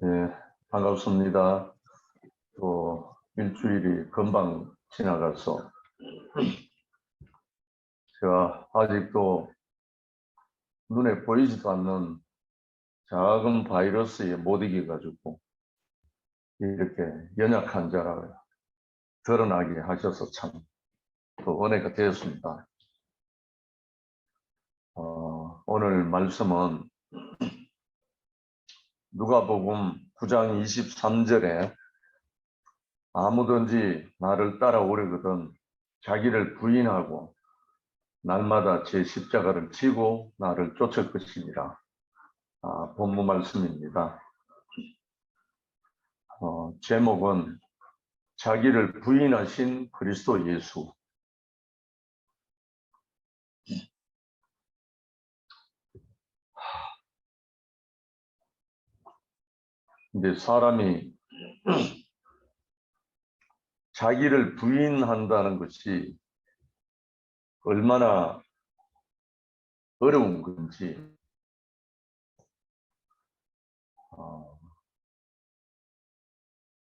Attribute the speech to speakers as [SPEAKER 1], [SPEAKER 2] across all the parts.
[SPEAKER 1] 네, 반갑습니다. 또 일주일이 금방 지나가서 제가 아직도 눈에 보이지도 않는 작은 바이러스에 못 이겨가지고 이렇게 연약한 자라 드러나게 하셔서 참 또 은혜가 되었습니다. 오늘 말씀은 누가복음 9장 23절에 아무든지 나를 따라오려거든 자기를 부인하고 날마다 제 십자가를 지고 나를 쫓을 것이니라. 본문 말씀입니다. 제목은 자기를 부인하신 그리스도 예수. 이제 사람이 자기를 부인한다는 것이 얼마나 어려운 건지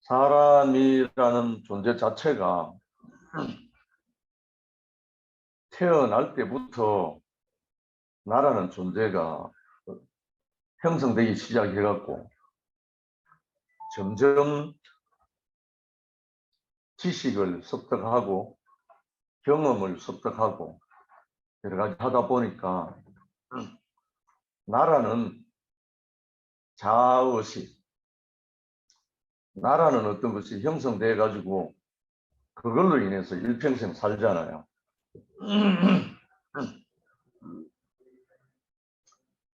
[SPEAKER 1] 사람이라는 존재 자체가 태어날 때부터 나라는 존재가 형성되기 시작해갖고 점점 지식을 습득하고 경험을 습득하고 여러 가지 하다 보니까 나라는 자의식, 나라는 어떤 것이 형성돼 가지고 그걸로 인해서 일평생 살잖아요.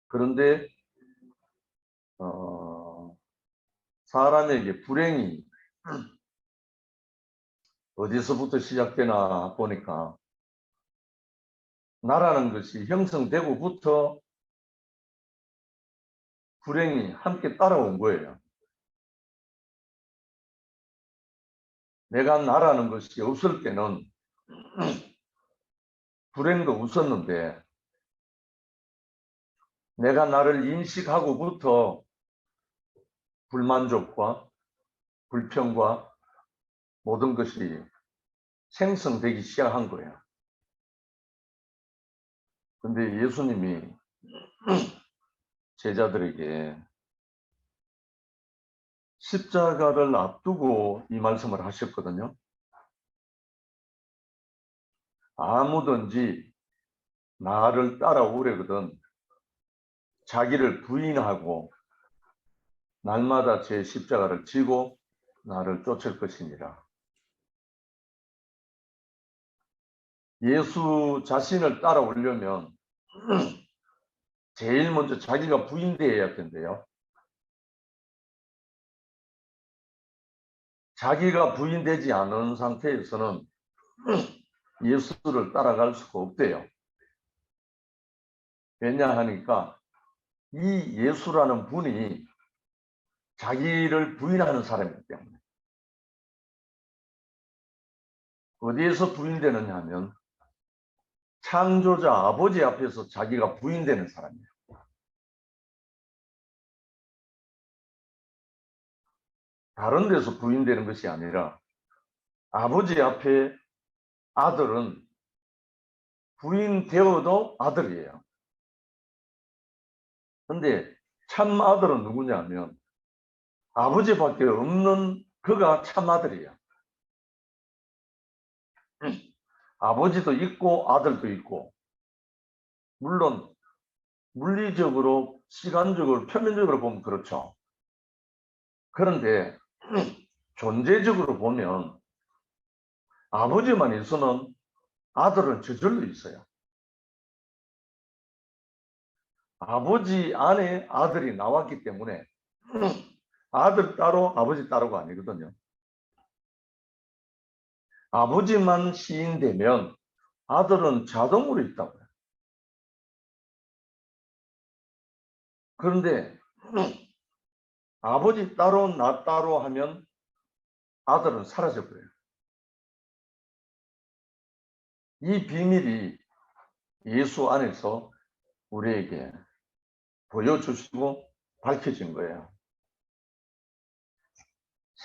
[SPEAKER 1] 그런데 사람에게 불행이 어디서부터 시작되나 보니까 나라는 것이 형성되고부터 불행이 함께 따라온 거예요. 내가 나라는 것이 없을 때는 불행도 없었는데 내가 나를 인식하고부터 불만족과 불평과 모든 것이 생성되기 시작한 거예요. 근데 예수님이 제자들에게 십자가를 앞두고 이 말씀을 하셨거든요. 아무든지 나를 따라오려거든 자기를 부인하고 날마다 제 십자가를 지고 나를 쫓을 것이니라. 예수 자신을 따라오려면 제일 먼저 자기가 부인되어야 할 텐데요. 자기가 부인되지 않은 상태에서는 예수를 따라갈 수가 없대요. 왜냐하니까 이 예수라는 분이 자기를 부인하는 사람이기 때문에. 어디에서 부인되느냐 하면 창조자 아버지 앞에서 자기가 부인되는 사람이에요. 다른 데서 부인되는 것이 아니라 아버지 앞에 아들은 부인되어도 아들이에요. 근데 참 아들은 누구냐면 아버지밖에 없는 그가 참 아들이에요. 아버지도 있고 아들도 있고 물론 물리적으로 시간적으로 표면적으로 보면 그렇죠. 그런데 존재적으로 보면 아버지만 있으면 아들은 저절로 있어요. 아버지 안에 아들이 나왔기 때문에 아들 따로 아버지 따로가 아니거든요. 아버지만 시인되면 아들은 자동으로 있다고요. 그런데 아버지 따로 나 따로 하면 아들은 사라져버려요. 이 비밀이 예수 안에서 우리에게 보여주시고 밝혀진 거예요.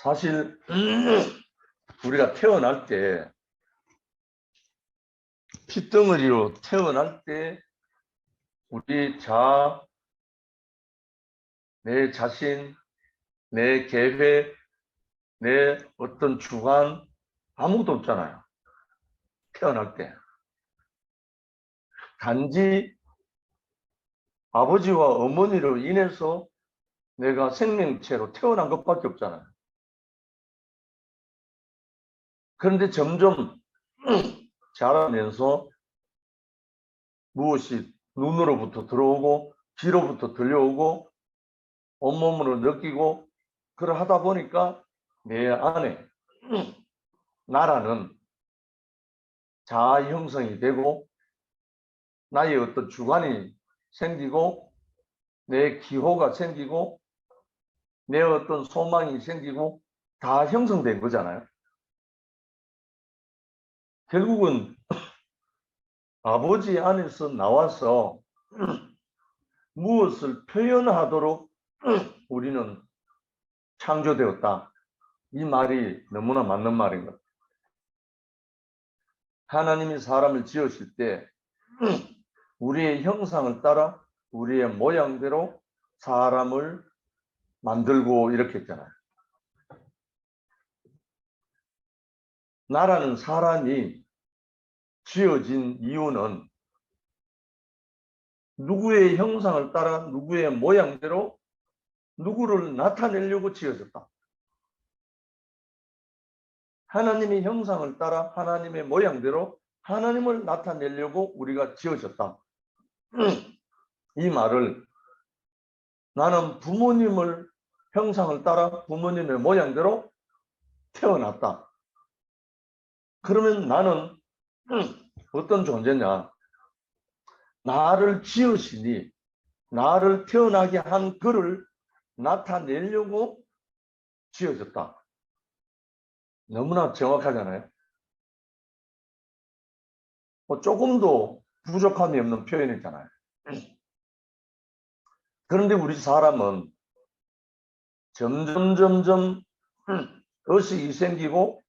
[SPEAKER 1] 사실 우리가 태어날 때 핏덩어리로 태어날 때 우리 내 자신, 내 계획, 내 어떤 주관 아무것도 없잖아요. 태어날 때. 단지 아버지와 어머니로 인해서 내가 생명체로 태어난 것밖에 없잖아요. 그런데 점점 자라면서 무엇이 눈으로부터 들어오고 귀로부터 들려오고 온몸으로 느끼고 그러하다 보니까 내 안에 나라는 자아 형성이 되고 나의 어떤 주관이 생기고 내 기호가 생기고 내 어떤 소망이 생기고 다 형성된 거잖아요. 결국은 아버지 안에서 나와서 무엇을 표현하도록 우리는 창조되었다. 이 말이 너무나 맞는 말인 것. 하나님이 사람을 지으실 때 우리의 형상을 따라 우리의 모양대로 사람을 만들고 이렇게 했잖아요. 나라는 사람이 지어진 이유는 누구의 형상을 따라 누구의 모양대로 누구를 나타내려고 지어졌다. 하나님의 형상을 따라 하나님의 모양대로 하나님을 나타내려고 우리가 지어졌다. 이 말을 나는 부모님을 형상을 따라 부모님의 모양대로 태어났다. 그러면 나는 어떤 존재냐? 나를 지으시니 나를 태어나게 한 그를 나타내려고 지어졌다. 너무나 정확하잖아요. 조금도 부족함이 없는 표현이잖아요. 그런데 우리 사람은 점점 의식이 생기고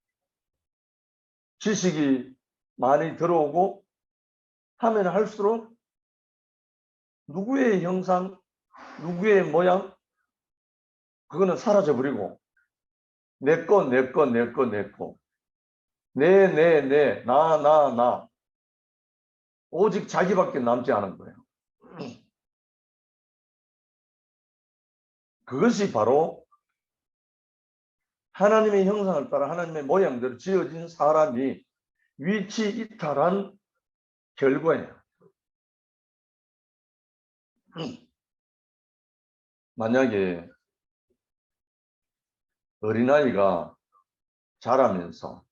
[SPEAKER 1] 지식이 많이 들어오고 하면 할수록 누구의 형상, 누구의 모양 그거는 사라져버리고 내 거, 내 거, 내 거, 내 거. 내, 나. 오직 자기밖에 남지 않은 거예요. 그것이 바로 하나님의 형상을 따라 하나님의 모양대로 지어진 사람이 위치 이탈한 결과예요. 만약에 어린아이가 자라면서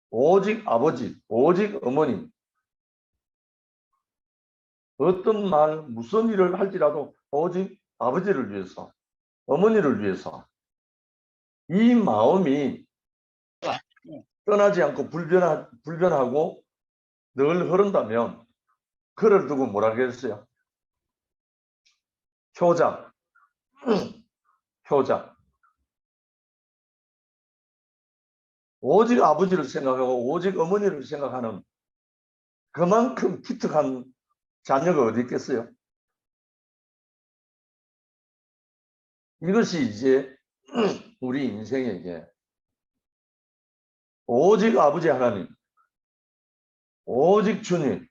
[SPEAKER 1] 오직 아버지, 오직 어머니 어떤 말, 무슨 일을 할지라도 오직 아버지를 위해서, 어머니를 위해서 이 마음이 떠나지 않고 불변하고 늘 흐른다면 그를 두고 뭐라 그랬어요? 효자. 효자. 오직 아버지를 생각하고 오직 어머니를 생각하는 그만큼 기특한 자녀가 어디 있겠어요? 이것이 이제 우리 인생에게 오직 아버지 하나님, 오직 주님,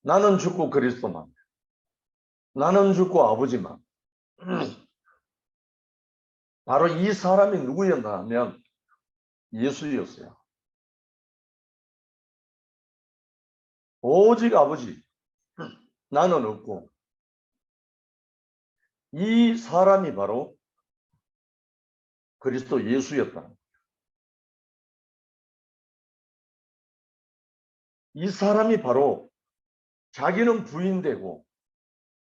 [SPEAKER 1] 나는 죽고 그리스도만, 나는 죽고 아버지만. 바로 이 사람이 누구였나 하면 예수였어요. 오직 아버지, 나는 없고 이 사람이 바로 그리스도 예수였다. 이 사람이 바로 자기는 부인되고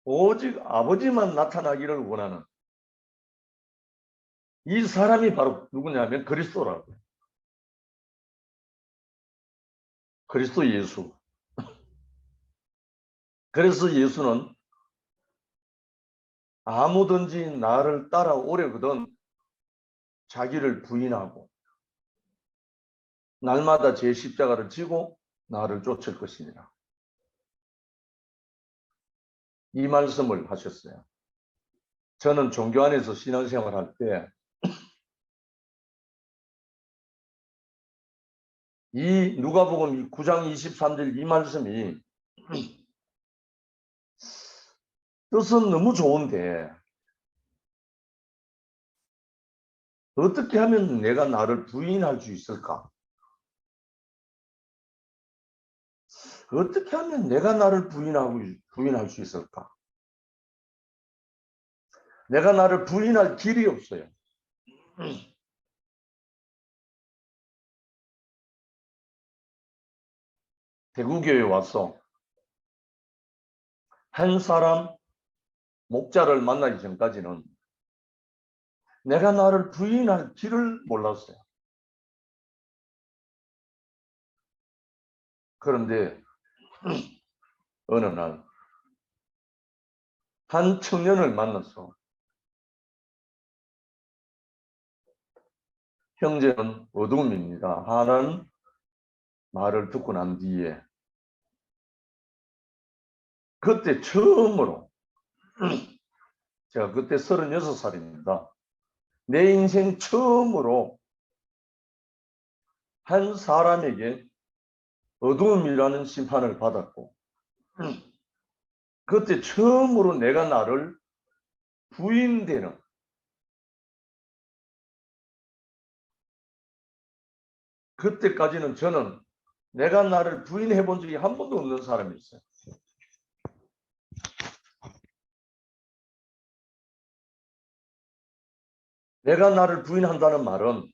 [SPEAKER 1] 오직 아버지만 나타나기를 원하는 이 사람이 바로 누구냐면 그리스도라고요. 그리스도 예수. 그래서 예수는 아무든지 나를 따라오려거든 자기를 부인하고 날마다 제 십자가를 지고 나를 쫓을 것이니라. 이 말씀을 하셨어요. 저는 종교 안에서 신앙생활 할 때 이 누가복음 9장 23절 이 말씀이 뜻은 너무 좋은데 어떻게 하면 내가 나를 부인할 수 있을까? 어떻게 하면 내가 나를 부인할 수 있을까? 내가 나를 부인할 길이 없어요. 대구교회에 와서 한 사람 목자를 만나기 전까지는 내가 나를 부인할 길을 몰랐어요. 그런데 어느 날 한 청년을 만나서 형제는 어둠입니다 하는 말을 듣고 난 뒤에 그때 처음으로 제가 그때 36살입니다. 내 인생 처음으로 한 사람에게 어두움이라는 심판을 받았고 그때 처음으로 내가 나를 부인되는 그때까지는 저는 내가 나를 부인해 본 적이 한 번도 없는 사람이었어요. 내가 나를 부인한다는 말은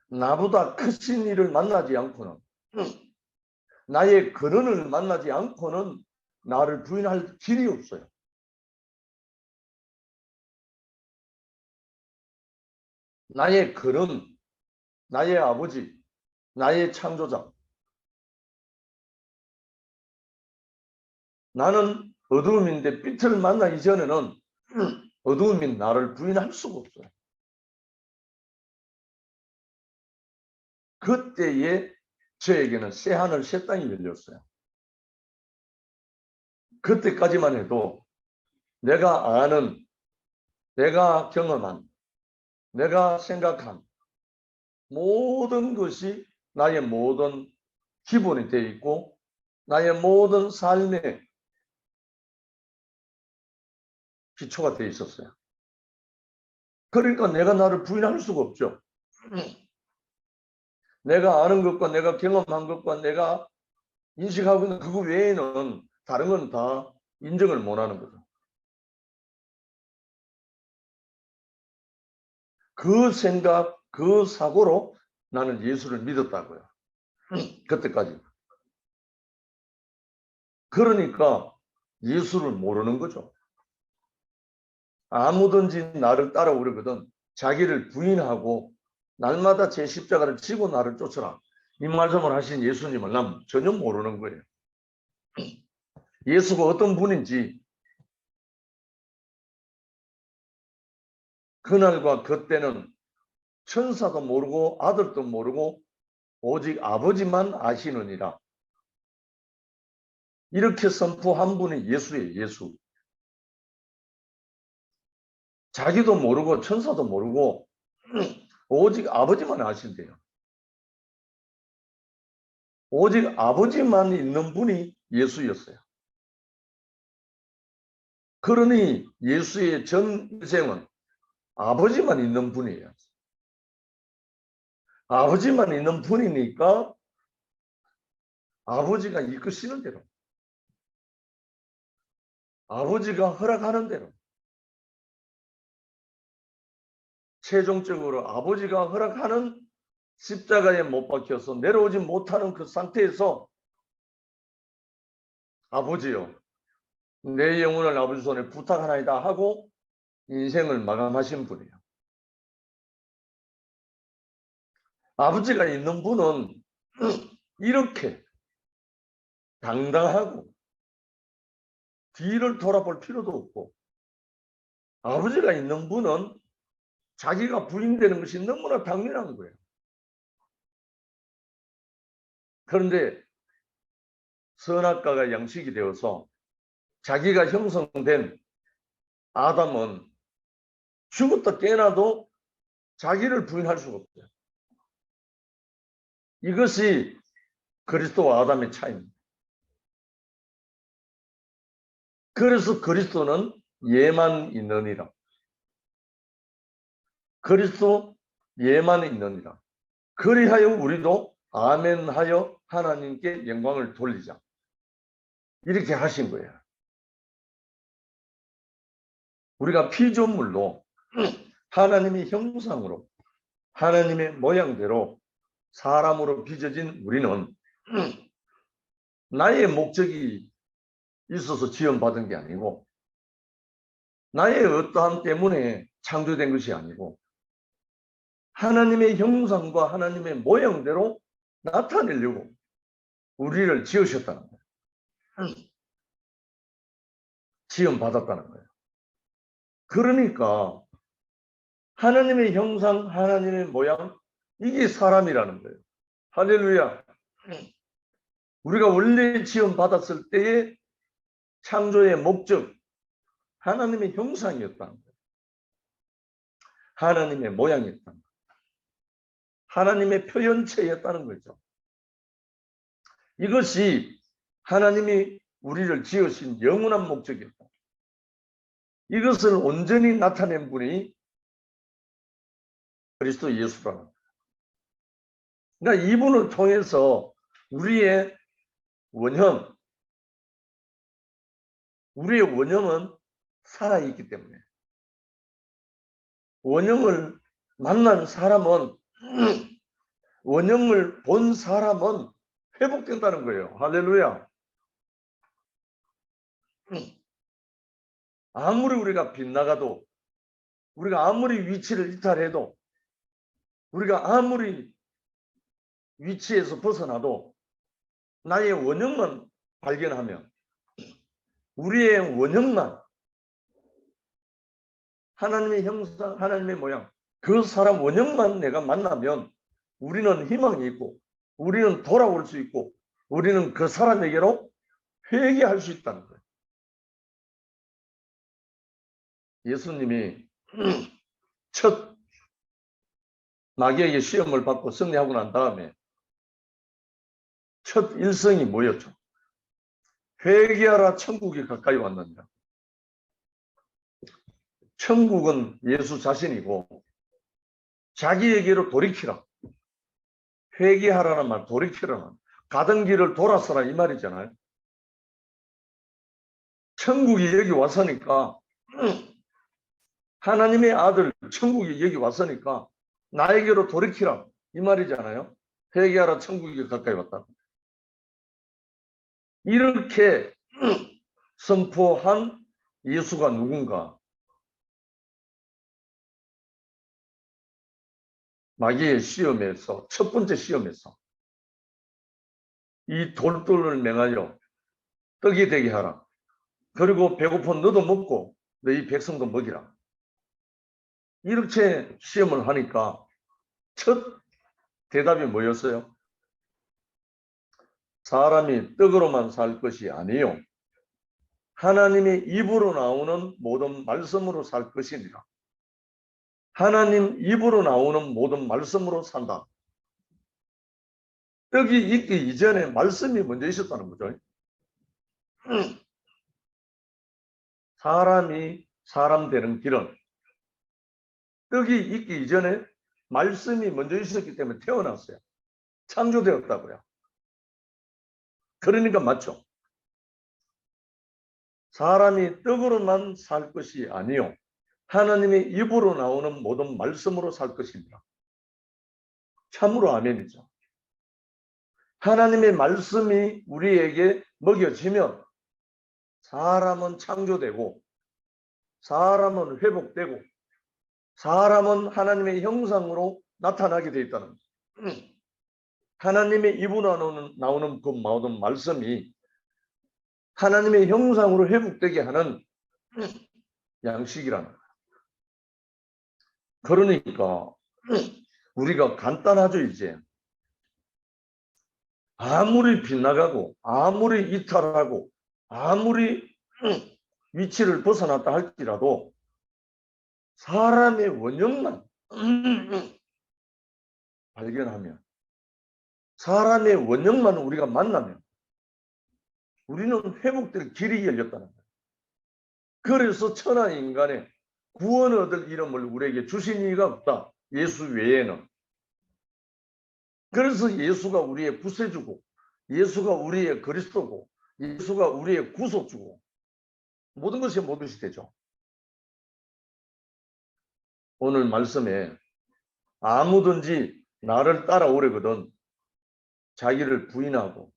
[SPEAKER 1] 나보다 크신 이를 만나지 않고는 나의 근원을 만나지 않고는 나를 부인할 길이 없어요. 나의 근원, 나의 아버지, 나의 창조자. 나는 어두움인데 빛을 만나기 전에는 어두움인 나를 부인할 수가 없어요. 그때에 저에게는 새하늘 새 땅이 열렸어요. 그때까지만 해도 내가 아는, 내가 경험한, 내가 생각한 모든 것이 나의 모든 기본이 되어 있고 나의 모든 삶의 기초가 되어 있었어요. 그러니까 내가 나를 부인할 수가 없죠. 내가 아는 것과 내가 경험한 것과 내가 인식하고 있는 그거 외에는 다른 건 다 인정을 못하는 거죠. 그 생각, 그 사고로 나는 예수를 믿었다고요. 그때까지. 그러니까 예수를 모르는 거죠. 아무든지 나를 따라오려거든 자기를 부인하고 날마다 제 십자가를 지고 나를 쫓아라. 이 말씀을 하신 예수님을 난 전혀 모르는 거예요. 예수가 어떤 분인지 그날과 그때는 천사도 모르고 아들도 모르고 오직 아버지만 아시느니라. 이렇게 선포한 분이 예수예요. 예수. 자기도 모르고 천사도 모르고 오직 아버지만 아신대요. 오직 아버지만 있는 분이 예수였어요. 그러니 예수의 전 인생은 아버지만 있는 분이에요. 아버지만 있는 분이니까 아버지가 이끄시는 대로, 아버지가 허락하는 대로, 최종적으로 아버지가 허락하는 십자가에 못 박혀서 내려오지 못하는 그 상태에서 아버지요, 내 영혼을 아버지 손에 부탁하나이다 하고 인생을 마감하신 분이에요. 아버지가 있는 분은 이렇게 당당하고 뒤를 돌아볼 필요도 없고 아버지가 있는 분은 자기가 부인되는 것이 너무나 당연한 거예요. 그런데 선악과가 양식이 되어서 자기가 형성된 아담은 죽었다 깨어나도 자기를 부인할 수가 없어요. 이것이 그리스도와 아담의 차이입니다. 그래서 그리스도는 예만 있느니라. 그리스도 예만 있느니라. 그리하여 우리도 아멘하여 하나님께 영광을 돌리자. 이렇게 하신 거예요. 우리가 피조물로 하나님의 형상으로 하나님의 모양대로 사람으로 빚어진 우리는 나의 목적이 있어서 지원받은 게 아니고 나의 어떠함 때문에 창조된 것이 아니고 하나님의 형상과 하나님의 모양대로 나타내려고 우리를 지으셨다는 거예요. 지원받았다는 거예요. 그러니까 하나님의 형상, 하나님의 모양, 이게 사람이라는 거예요. 할렐루야. 우리가 원래 지원받았을 때의 창조의 목적, 하나님의 형상이었다는 거예요. 하나님의 모양이었다는 거예요. 하나님의 표현체였다는 거죠. 이것이 하나님이 우리를 지으신 영원한 목적이었다. 이것을 온전히 나타낸 분이 그리스도 예수라는 거예요. 그러니까 이분을 통해서 우리의 원형, 우리의 원형은 살아있기 때문에 원형을 만난 사람은 원형을 본 사람은 회복된다는 거예요. 할렐루야. 아무리 우리가 빗나가도 우리가 아무리 위치를 이탈해도 우리가 아무리 위치에서 벗어나도 나의 원형만 발견하면 우리의 원형만 하나님의 형상, 하나님의 모양 그 사람 원형만 내가 만나면 우리는 희망이 있고 우리는 돌아올 수 있고 우리는 그 사람에게로 회개할 수 있다는 거예요. 예수님이 첫 마귀에게 시험을 받고 승리하고 난 다음에 첫 일성이 뭐였죠? 회개하라 천국이 가까이 왔느니라. 천국은 예수 자신이고 자기에게로 돌이키라. 회개하라는 말, 돌이키라는 가던 길을 돌아서라 이 말이잖아요. 천국이 여기 왔으니까 하나님의 아들 천국이 여기 왔으니까 나에게로 돌이키라 이 말이잖아요. 회개하라 천국이 가까이 왔다. 이렇게 선포한 예수가 누군가? 마귀의 시험에서 첫 번째 시험에서 이 돌돌을 맹하여 떡이 되게 하라. 그리고 배고픈 너도 먹고 너희 백성도 먹이라. 이렇게 시험을 하니까 첫 대답이 뭐였어요? 사람이 떡으로만 살 것이 아니요 하나님의 입으로 나오는 모든 말씀으로 살 것이니라. 하나님 입으로 나오는 모든 말씀으로 산다. 떡이 있기 이전에 말씀이 먼저 있었다는 거죠. 사람이 사람 되는 길은 떡이 있기 이전에 말씀이 먼저 있었기 때문에 태어났어요. 창조되었다고요. 그러니까 맞죠. 사람이 떡으로만 살 것이 아니요 하나님의 입으로 나오는 모든 말씀으로 살 것입니다. 참으로 아멘이죠. 하나님의 말씀이 우리에게 먹여지면 사람은 창조되고 사람은 회복되고 사람은 하나님의 형상으로 나타나게 되어 있다는 거죠. 하나님의 입으로 나오는 그 모든 말씀이 하나님의 형상으로 회복되게 하는 양식이라는 거예요. 그러니까 우리가 간단하죠. 이제 아무리 빗나가고 아무리 이탈하고 아무리 위치를 벗어났다 할지라도 사람의 원형만 발견하면, 사람의 원형만 우리가 만나면 우리는 회복될 길이 열렸다는 거예요. 그래서 천하 인간의 구원 얻을 이름을 우리에게 주신 이가 없다, 예수 외에는. 그래서 예수가 우리의 구세주고, 예수가 우리의 그리스도고, 예수가 우리의 구속주고, 모든 것이 되죠. 오늘 말씀에 아무든지 나를 따라오려거든 자기를 부인하고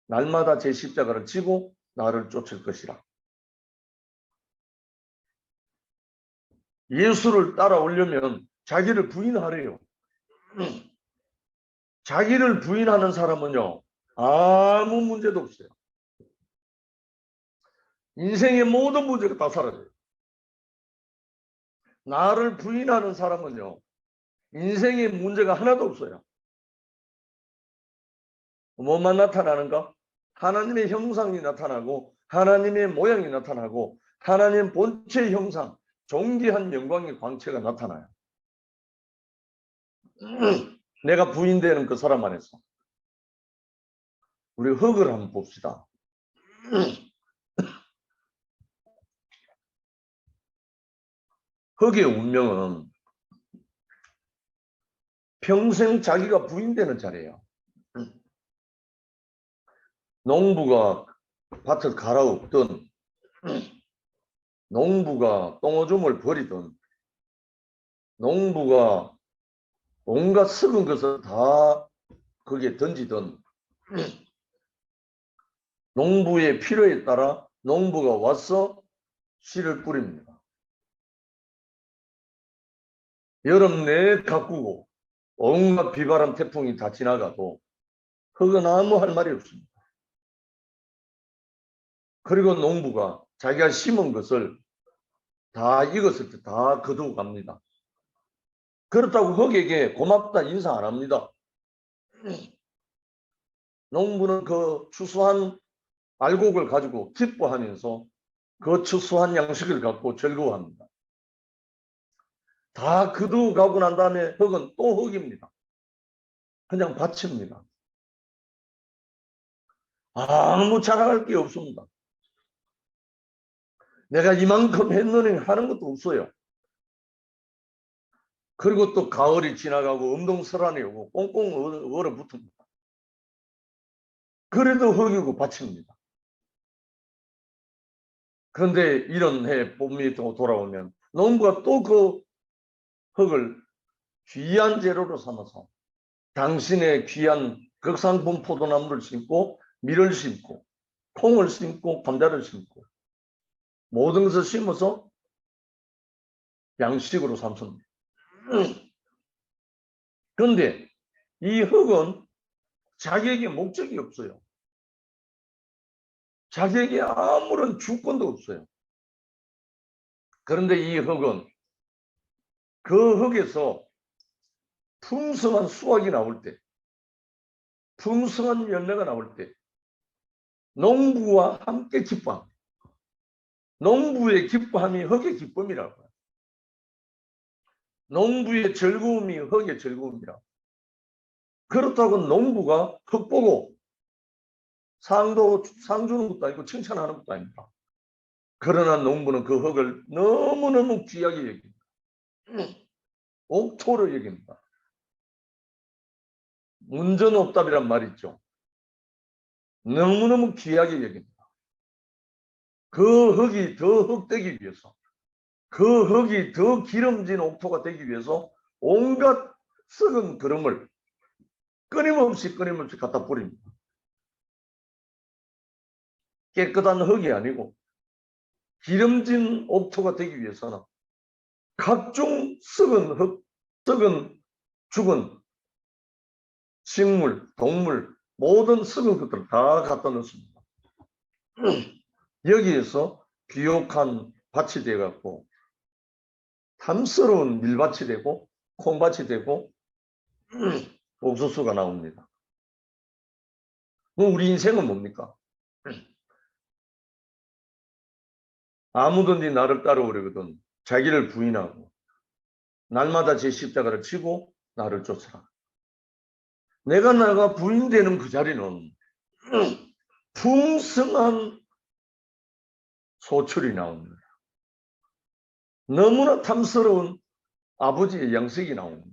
[SPEAKER 1] 날마다 제 십자가를 지고 나를 쫓을 것이라. 예수를 따라오려면 자기를 부인하래요. 자기를 부인하는 사람은요, 아무 문제도 없어요. 인생의 모든 문제가 다 사라져요. 나를 부인하는 사람은요, 인생의 문제가 하나도 없어요. 뭐만 나타나는가? 하나님의 형상이 나타나고 하나님의 모양이 나타나고 하나님 본체의 형상, 존귀한 영광의 광채가 나타나요. 내가 부인되는 그 사람 안에서. 우리 흙을 한번 봅시다. 흙의 운명은 평생 자기가 부인되는 자리예요. 농부가 밭을 갈아엎든 농부가 똥오줌을 버리든 농부가 온갖 썩은 것을 다 거기에 던지든 농부의 필요에 따라 농부가 와서 씨를 뿌립니다. 여름 내내 가꾸고 온갖 비바람 태풍이 다 지나가도 흙은 아무 할 말이 없습니다. 그리고 농부가 자기가 심은 것을 다 익었을 때 다 거두고 갑니다. 그렇다고 흙에게 고맙다 인사 안 합니다. 농부는 그 추수한 알곡을 가지고 기뻐하면서 그 추수한 양식을 갖고 즐거워합니다. 다 거두고 가고 난 다음에 흙은 또 흙입니다. 그냥 밭입니다. 아무 자랑할 게 없습니다. 내가 이만큼 했느니 하는 것도 없어요. 그리고 또 가을이 지나가고 엄동설한이 오고 꽁꽁 얼어붙습니다. 그래도 흙이고 밭입니다. 그런데 이런 해 봄이 돌아오면 농부가 또 그 흙을 귀한 재료로 삼아서 당신의 귀한 극상품 포도나무를 심고 밀을 심고 콩을 심고 감자를 심고 모든 것을 심어서 양식으로 삼습니다. 그런데 이 흙은 자기에게 목적이 없어요. 자기에게 아무런 주권도 없어요. 그런데 이 흙은 그 흙에서 풍성한 수확이 나올 때, 풍성한 열매가 나올 때 농부와 함께 기뻐합니다. 농부의 기뻐함이 흙의 기쁨이라고요. 농부의 즐거움이 흙의 즐거움이라고. 그렇다고 농부가 흙 보고 상 주는 것도 아니고 칭찬하는 것도 아닙니다. 그러나 농부는 그 흙을 너무너무 귀하게 여깁니다. 옥토로 여깁니다. 문전옥답이란 말이 있죠. 너무너무 귀하게 여깁니다. 그 흙이 더 흙되기 위해서, 그 흙이 더 기름진 옥토가 되기 위해서 온갖 썩은 그름을 끊임없이 갖다 뿌립니다. 깨끗한 흙이 아니고 기름진 옥토가 되기 위해서는 각종 썩은 흙, 썩은 죽은 식물, 동물, 모든 썩은 것들을 다 갖다 넣습니다. 여기에서 비옥한 밭이 되어갖고 탐스러운 밀밭이 되고 콩밭이 되고 옥수수가 나옵니다. 우리 인생은 뭡니까? 아무든지 나를 따라오려거든 자기를 부인하고 날마다 제 십자가를 지고 나를 쫓아라. 내가 부인되는 그 자리는 풍성한 소출이 나옵니다. 너무나 탐스러운 아버지의 양식이 나옵니다.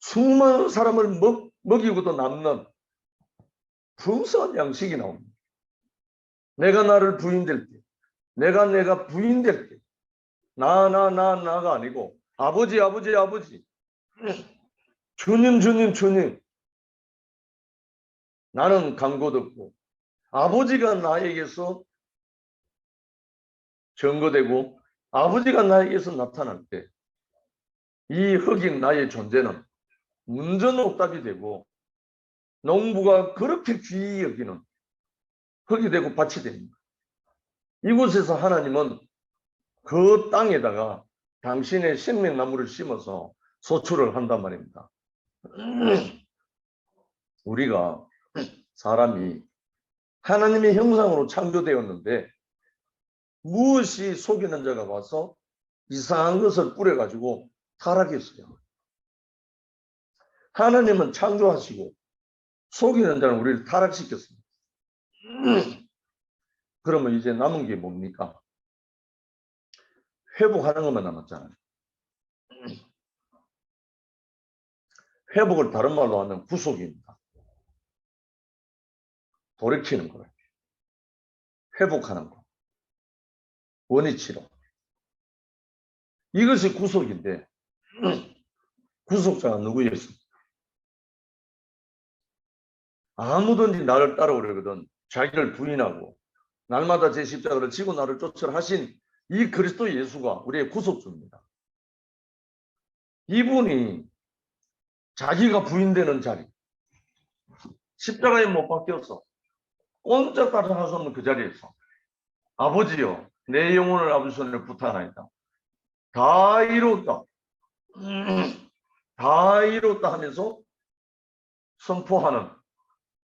[SPEAKER 1] 수많은 사람을 먹이고도 남는 풍성한 양식이 나옵니다. 내가 나를 부인될 때, 내가 부인될 때, 나가 아니고 아버지. 주님. 나는 간고 듣고 아버지가 나에게서 증거되고 아버지가 나에게서 나타날 때 이 흑인 나의 존재는 문전옥답이 되고 농부가 그렇게 귀히 여기는 흙이 되고 밭이 됩니다. 이곳에서 하나님은 그 땅에다가 당신의 생명나무를 심어서 소출을 한단 말입니다. 우리가 사람이 하나님의 형상으로 창조되었는데 무엇이 속이는 자가 와서 이상한 것을 뿌려가지고 타락했어요. 하나님은 창조하시고 속이는 자는 우리를 타락시켰습니다. 그러면 이제 남은 게 뭡니까? 회복하는 것만 남았잖아요. 회복을 다른 말로 하면 구속입니다. 돌이키는 거예요. 회복하는 거. 원위치로. 이것이 구속인데 구속자가 누구였습니까? 아무든지 나를 따라오려거든 자기를 부인하고 날마다 제 십자가를 지고 나를 쫓으라 하신 이 그리스도 예수가 우리의 구속주입니다. 이분이 자기가 부인되는 자리, 십자가에 못 박혀서 꼼짝 따라 할 수 없는 그 자리에서 아버지여 내 영혼을 아버지 손에 부탁하나이다. 다 이뤘다. 다 이뤘다 하면서 선포하는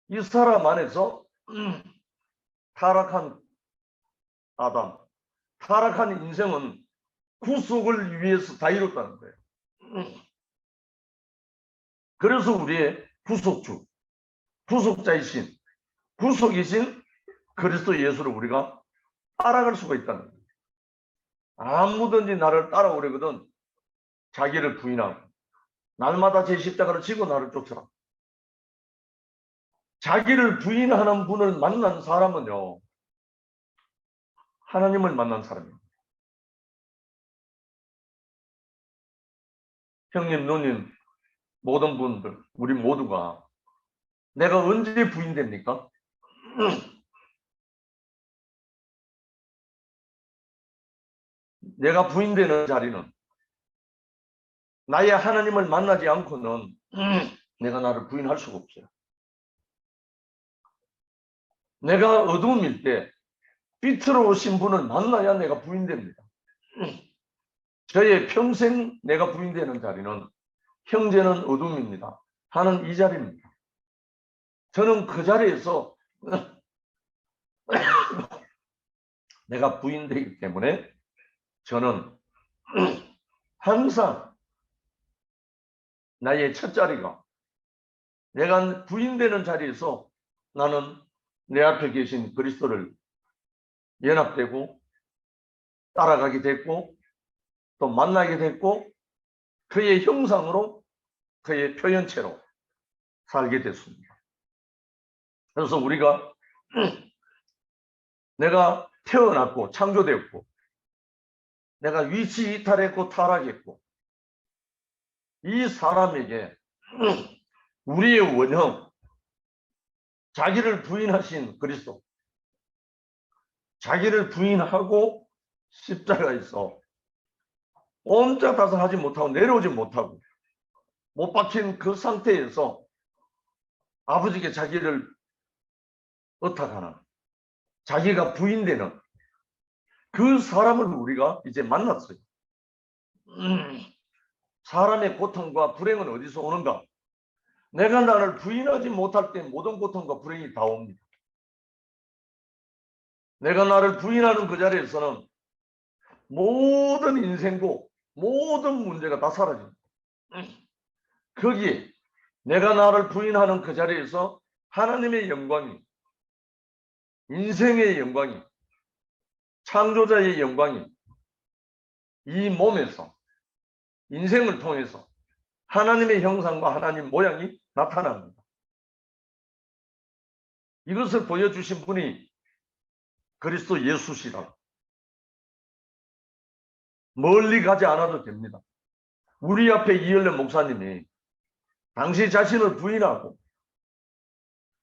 [SPEAKER 1] 이 사람 안에서 타락한 아담, 타락한 인생은 구속을 위해서 다 이뤘다는 거예요. 그래서 우리의 구속주, 구속자이신, 구속이신 그리스도 예수를 우리가 따라갈 수가 있다는 거예요. 아무든지 나를 따라오려거든 자기를 부인하고 날마다 제 십자가를 지고 나를 쫓으라. 자기를 부인하는 분을 만난 사람은요, 하나님을 만난 사람입니다. 형님, 누님, 모든 분들, 우리 모두가 내가 언제 부인됩니까? 내가 부인되는 자리는 나의 하나님을 만나지 않고는 내가 나를 부인할 수가 없어요. 내가 어두움일 때 빛으로 오신 분을 만나야 내가 부인됩니다. 저의 평생 내가 부인되는 자리는 형제는 어둠입니다 하는 이 자리입니다. 저는 그 자리에서 내가 부인되기 때문에 저는 항상 나의 첫 자리가 내가 부인되는 자리에서 나는 내 앞에 계신 그리스도를 연합되고 따라가게 됐고 또 만나게 됐고 그의 형상으로 그의 표현체로 살게 됐습니다. 그래서 우리가 내가 태어났고 창조되었고 내가 위치 이탈했고 타락했고 이 사람에게 우리의 원형 자기를 부인하신 그리스도 자기를 부인하고 십자가에서 옴짝다삭하지 못하고 내려오지 못하고 못 박힌 그 상태에서 아버지께 자기를 의탁하는 자기가 부인되는 그 사람을 우리가 이제 만났어요. 사람의 고통과 불행은 어디서 오는가? 내가 나를 부인하지 못할 때 모든 고통과 불행이 다 옵니다. 내가 나를 부인하는 그 자리에서는 모든 인생고 모든 문제가 다 사라집니다. 거기에 내가 나를 부인하는 그 자리에서 하나님의 영광이, 인생의 영광이, 창조자의 영광이 이 몸에서, 인생을 통해서 하나님의 형상과 하나님 모양이 나타납니다. 이것을 보여주신 분이 그리스도 예수시라고. 멀리 가지 않아도 됩니다. 우리 앞에 이열래 목사님이 당시 자신을 부인하고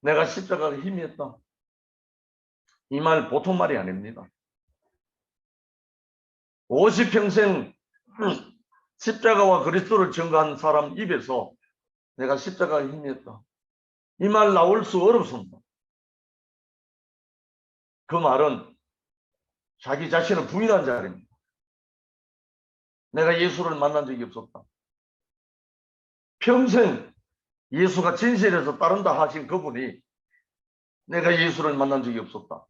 [SPEAKER 1] 내가 십자가가 힘이 있다. 이 말 보통 말이 아닙니다. 50평생 십자가와 그리스도를 증거한 사람 입에서 내가 십자가가 힘이 있다. 이 말 나올 수 어렵습니다. 그 말은 자기 자신을 부인한 자리입니다. 내가 예수를 만난 적이 없었다. 평생 예수가 진실에서 따른다 하신 그분이 내가 예수를 만난 적이 없었다.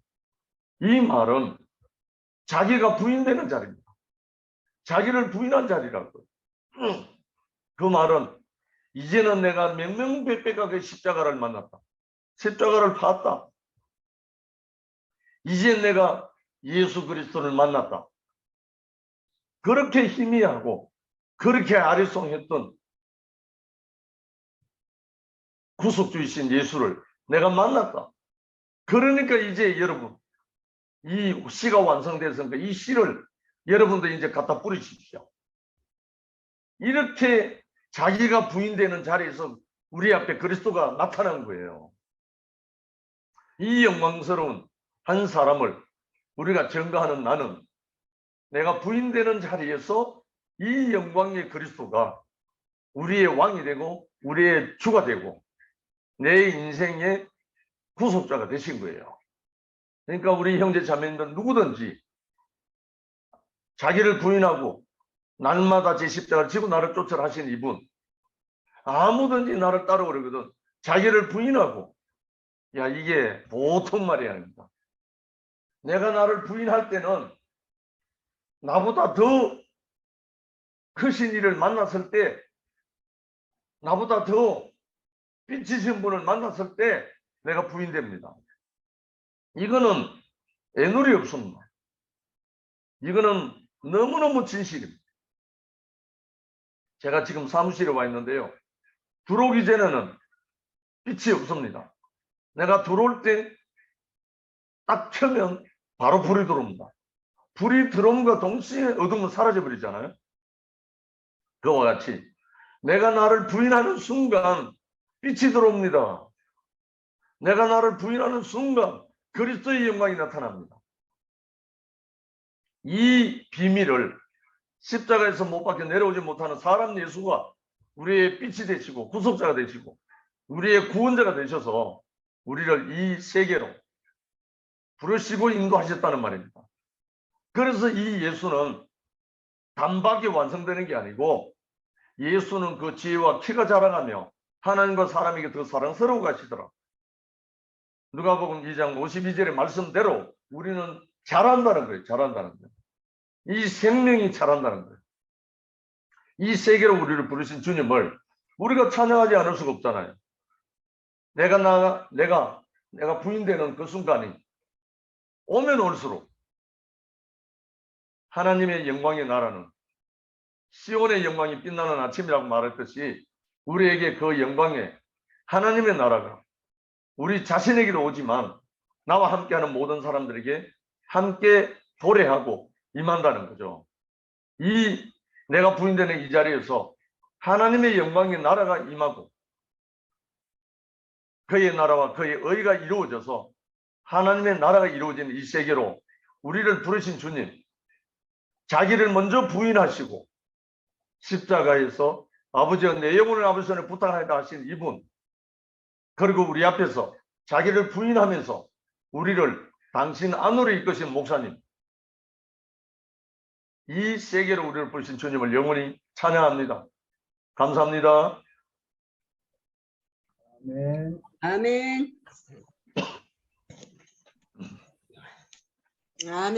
[SPEAKER 1] 이 말은 자기가 부인되는 자리입니다. 자기를 부인한 자리라고요. 그 말은 이제는 내가 명명백백하게 십자가를 만났다. 십자가를 봤다. 이제 내가 예수 그리스도를 만났다. 그렇게 희미하고 그렇게 아리송했던 구속주이신 예수를 내가 만났다. 그러니까 이제 여러분 이 시가 완성됐으니까 이 시를 여러분도 이제 갖다 뿌리십시오. 이렇게 자기가 부인되는 자리에서 우리 앞에 그리스도가 나타난 거예요. 이 영광스러운 한 사람을 우리가 증거하는 나는 내가 부인되는 자리에서 이 영광의 그리스도가 우리의 왕이 되고 우리의 주가 되고 내 인생의 구속자가 되신 거예요. 그러니까 우리 형제 자매님들 누구든지 자기를 부인하고 날마다 제 십자가를 지고 나를 쫓으라 하신 이분, 아무든지 나를 따라오려거든 자기를 부인하고, 야 이게 보통 말이 아닙니다. 내가 나를 부인할 때는 나보다 더 크신 이를 만났을 때, 나보다 더 빛이신 분을 만났을 때 내가 부인됩니다. 이거는 애누리 없습니다. 이거는 너무너무 진실입니다. 제가 지금 사무실에 와 있는데요. 들어오기 전에는 빛이 없습니다. 내가 들어올 때 딱 켜면 바로 불이 들어옵니다. 불이 들어옴과 동시에 어둠은 사라져 버리잖아요. 그와 같이 내가 나를 부인하는 순간 빛이 들어옵니다. 내가 나를 부인하는 순간 그리스도의 영광이 나타납니다. 이 비밀을 십자가에서 못 박혀 내려오지 못하는 사람 예수가 우리의 빛이 되시고 구속자가 되시고 우리의 구원자가 되셔서 우리를 이 세계로 부르시고 인도하셨다는 말입니다. 그래서 이 예수는 단박에 완성되는 게 아니고 예수는 그 지혜와 키가 자라가며 하나님과 사람에게 더 사랑스러워 가시더라. 누가복음 2장 52절의 말씀대로 우리는 자란다는 거예요. 자란다는 거예요. 이 생명이 자란다는 거예요. 이 세계로 우리를 부르신 주님을 우리가 찬양하지 않을 수가 없잖아요. 내가 부인되는 그 순간이 오면 올수록 하나님의 영광의 나라는 시온의 영광이 빛나는 아침이라고 말했듯이 우리에게 그 영광의 하나님의 나라가 우리 자신에게도 오지만 나와 함께하는 모든 사람들에게 함께 도래하고 임한다는 거죠. 이 내가 부인되는 이 자리에서 하나님의 영광의 나라가 임하고 그의 나라와 그의 의가 이루어져서 하나님의 나라가 이루어지는 이 세계로 우리를 부르신 주님, 자기를 먼저 부인하시고 십자가에서 아버지여 내 영혼을 아버지 손에 부탁하다 하신 이분, 그리고 우리 앞에서 자기를 부인하면서 우리를 당신 안으로 이끄신 목사님, 이 세계로 우리를 부르신 주님을 영원히 찬양합니다. 감사합니다.
[SPEAKER 2] 아멘.
[SPEAKER 3] 아멘. 아멘.